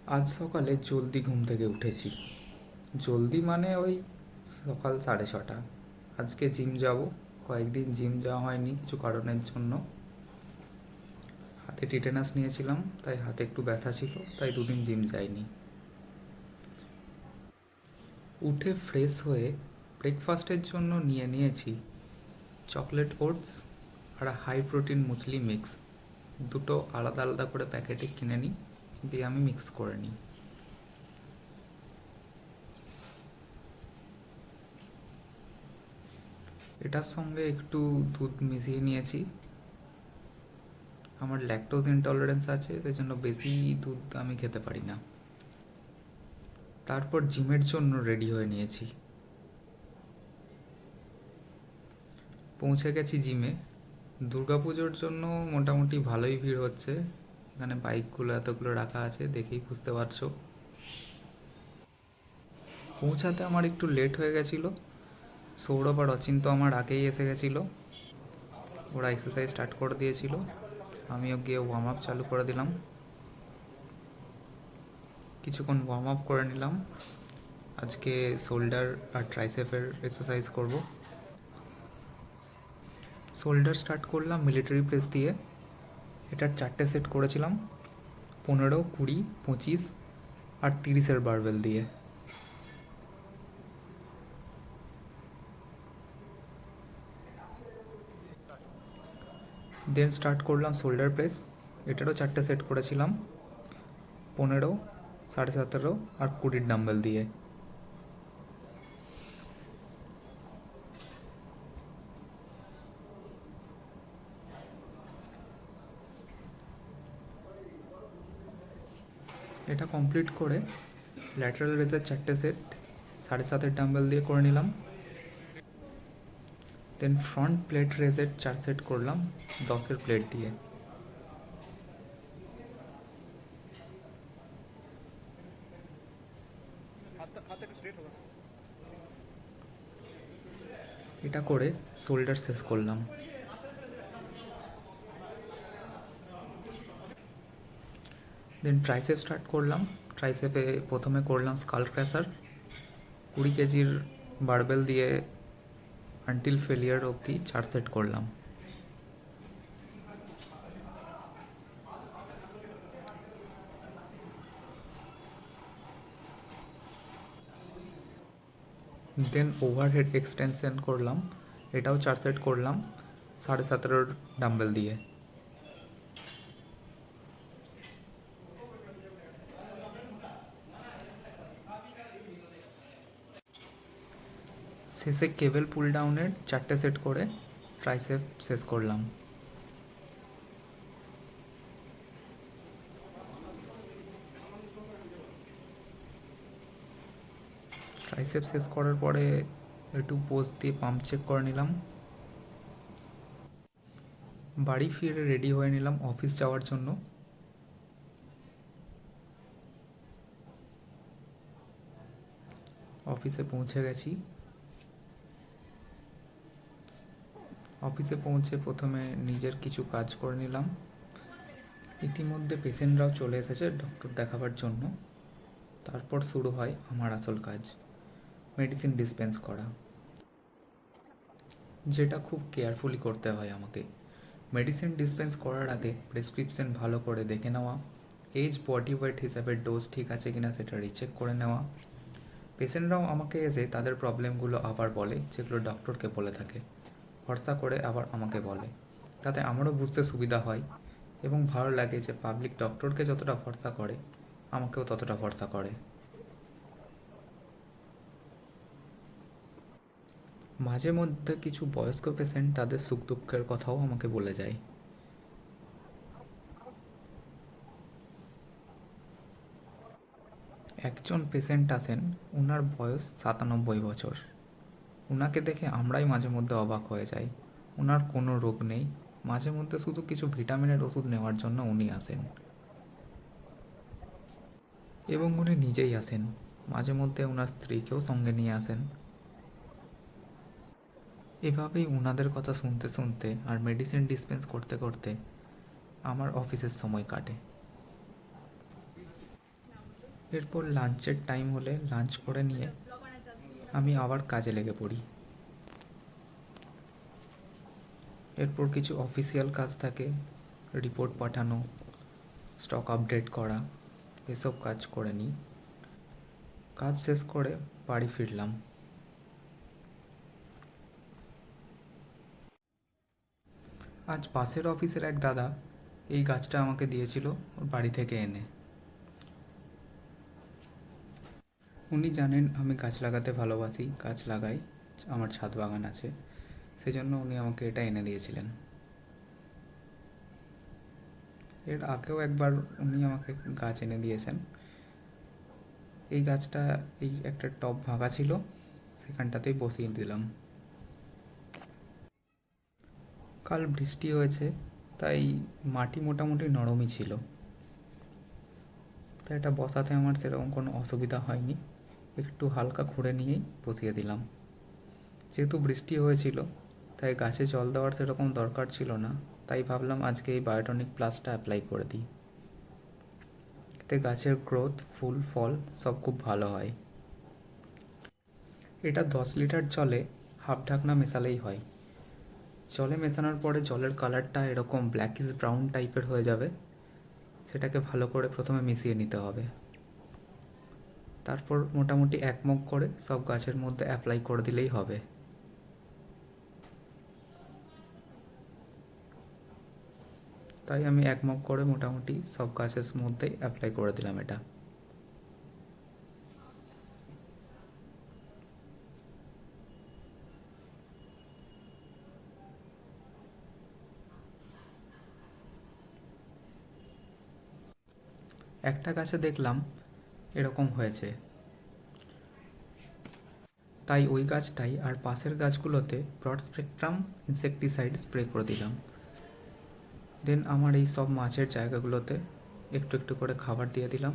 আজ সকালে জলদি ঘুম থেকে উঠেছি। জলদি মানে ওই সকাল 6:30। আজকে জিম যাব। কয়েকদিন জিম যাওয়া হয়নি কিছু কারণের জন্য। হাতে টিটেনাস নিয়েছিলাম, তাই হাতে একটু ব্যথা ছিল, তাই দুদিন জিম যাইনি। উঠে ফ্রেশ হয়ে ব্রেকফাস্টের জন্য নিয়েছি চকলেট ওটস আর হাই প্রোটিন মুসলি মিক্স। দুটো আলাদা আলাদা করে প্যাকেটে কিনে নিই, দিয়ে আমি মিক্স করে নিই। এটার সঙ্গে একটু দুধ মিশিয়ে নিয়েছি। আমার ল্যাকটোজ ইনটলারেন্স আছে, সেই জন্য বেশি দুধ আমি খেতে পারি না। তারপর জিমের জন্য রেডি হয়ে নিয়েছি। পৌঁছে গেছি জিমে। দুর্গাপুজোর জন্য মোটামুটি ভালোই ভিড় হচ্ছে। এখানে বাইকগুলো এতগুলো রাখা আছে, দেখেই বুঝতে পারছো। পৌঁছাতে আমার একটু লেট হয়ে গেছিলো। সৌরভ আর অচিন্ত আমার আগেই এসে গেছিলো। ওরা এক্সারসাইজ স্টার্ট করে দিয়েছিল, আমিও গিয়ে ওয়ার্ম আপ চালু করে দিলাম। কিছুক্ষণ ওয়ার্ম আপ করে নিলাম। আজকে শোল্ডার আর ট্রাইসেপের এক্সারসাইজ করব। শোল্ডার স্টার্ট করলাম মিলিটারি প্রেস দিয়ে। এটার 4টে সেট করেছিলাম, 15, 20, 25 আর 30-এর বারবেল দিয়ে। দেন স্টার্ট করলাম শোল্ডার প্রেস। এটারও 4টে সেট করেছিলাম, 15, 17.5 আর 20-র ডাম্বেল দিয়ে। এটা কমপ্লিট করে ল্যাটারাল রেজের 4টে সেট 7.5-এর ডাম্বেল দিয়ে করে নিলাম। দেন ফ্রন্ট প্লেট রেজের 4 সেট করলাম 10-এর প্লেট দিয়ে। এটা করে শোল্ডার শেষ করলাম। দেন ট্রাইসেপ স্টার্ট করলাম। ট্রাইসেপে প্রথমে করলাম স্কাল ক্র্যাশার 20 কেজির বারবেল দিয়ে আনটিল ফেলিয়ার অবধি 4 সেট করলাম। দেন ওভারহেড এক্সটেনশন করলাম, এটাও 4 সেট করলাম 17.5-এর ডাম্বেল দিয়ে। শেষে কেবল পুল ডাউনের 4টে সেট করে ট্রাইসেপ শেষ করলাম। ট্রাইসেপ শেষ করার পরে একটু পোজ দিয়ে পাম্প চেক করে নিলাম। বাড়ি ফিরে রেডি হয়ে নিলাম অফিস যাওয়ার জন্য। অফিসে পৌঁছে গেছি। অফিসে পৌঁছে প্রথমে নিজের কিছু কাজ করে নিলাম। ইতিমধ্যে পেশেন্টরাও চলে এসেছে ডক্টর দেখাবার জন্য। তারপর শুরু হয় আমার আসল কাজ, মেডিসিন ডিসপেন্স করা, যেটা খুব কেয়ারফুলি করতে হয় আমাকে। মেডিসিন ডিসপেন্স করার আগে প্রেসক্রিপশন ভালো করে দেখে নেওয়া, এজ বডি ওয়েট হিসাবে ডোজ ঠিক আছে কিনা সেটা রিচেক করে নেওয়া। পেশেন্টরাও আমাকে এসে তাদের প্রবলেমগুলো আবার বলে, যেগুলো ডক্টরকে বলে থাকে, ভরসা করে আবার আমাকে বলে। তাতে আমারও বুঝতে সুবিধা হয় এবং ভালো লাগে যে পাবলিক ডক্টরকে যতটা ভরসা করে আমাকেও ততটা ভরসা করে। মাঝে মধ্যে কিছু বয়স্ক পেশেন্ট তাদের সুখ দুঃখের কথাও আমাকে বলে যায়। একজন পেশেন্ট আসেন, ওনার বয়স 97 বছর। ওনাকে দেখে আমরাই মাঝে মধ্যে অবাক হয়ে যাই। ওনার কোনো রোগ নেই, মাঝে মধ্যে শুধু কিছু ভিটামিনের ওষুধ নেওয়ার জন্য উনি আসেন। এবং উনি নিজেই আসেন, মাঝে মধ্যে ওনার স্ত্রীকেও সঙ্গে নিয়ে আসেন। এভাবেই ওনাদের কথা শুনতে শুনতে আর মেডিসিন ডিসপেন্স করতে করতে আমার অফিসের সময় কাটে। এরপর লাঞ্চের টাইম হলে লাঞ্চ করে নিয়ে আমি আবার কাজে লেগে পড়ি। এরপর কিছু অফিসিয়াল কাজ থাকে, রিপোর্ট পাঠানো, স্টক আপডেট করা, এসব কাজ করে নিই। কাজ শেষ করে বাড়ি ফিরলাম। আজ পাশের অফিসের এক দাদা এই গাছটা আমাকে দিয়েছিল ওর বাড়ি থেকে এনে। উনি জানেন আমি গাছ লাগাতে ভালোবাসি, গাছ লাগাই, আমার ছাদ বাগান আছে, সেই জন্য উনি আমাকে এটা এনে দিয়েছিলেন। এর আগেও একবার উনি আমাকে গাছ এনে দিয়েছেন। এই গাছটা এই একটা টব ভাঙা ছিল, সেখানটাতেই বসিয়ে দিলাম। কাল বৃষ্টি হয়েছে, তাই মাটি মোটামুটি নরমই ছিল, তাই এটা বসাতে আমার সেরকম কোনো অসুবিধা হয়নি। একটু হালকা খুঁড়ে নিয়েই বসিয়ে দিলাম। যেহেতু বৃষ্টি হয়েছিল তাই গাছে জল দেওয়ার সেরকম দরকার ছিল না, তাই ভাবলাম আজকে এই বায়োটনিক প্লাসটা অ্যাপ্লাই করে দিই। এতে গাছের গ্রোথ, ফুল, ফল সব খুব ভালো হয়। এটা 10 লিটার জলে হাফ ঢাকনা মেশালেই হয়। জলে মেশানোর পরে জলের কালারটা এরকম ব্ল্যাকিশ ব্রাউন টাইপের হয়ে যাবে, সেটাকে ভালো করে প্রথমে মিশিয়ে নিতে হবে। তারপর মোটামুটি 1 মগ করে সব গাছের মধ্যে অ্যাপ্লাই করে দিলেই হবে। তাই আমি 1 মগ করে মোটামুটি সব গাছের মধ্যেই অ্যাপ্লাই করে দিলাম এটা। একটা গাছে দেখলাম এরকম হয়েছে, তাই ওই গাছটাই আর পাশের গাছগুলোতে ব্রড স্পেকট্রাম ইনসেকটিসাইড স্প্রে করে দিলাম। দেন আমার এই সব মাছের জায়গাগুলোতে একটু একটু করে খাবার দিয়ে দিলাম,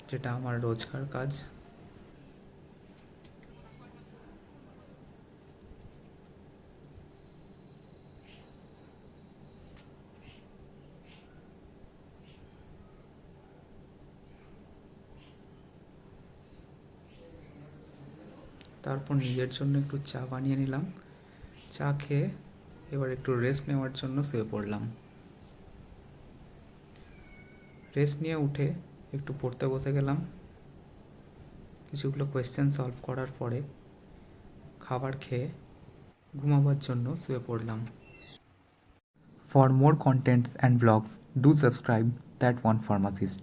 যেটা আমার রোজকার কাজ। তারপর নিজের জন্য একটু চা বানিয়ে নিলাম। চা খেয়ে এবার একটু রেস্ট নেওয়ার জন্য শুয়ে পড়লাম। রেস্ট নিয়ে উঠে একটু পড়তে বসে গেলাম। কিছুগুলো কোয়েশ্চেন সলভ করার পরে খাবার খেয়ে ঘুমাবার জন্য শুয়ে পড়লাম। For more contents and vlogs, do subscribe That One Pharmacist.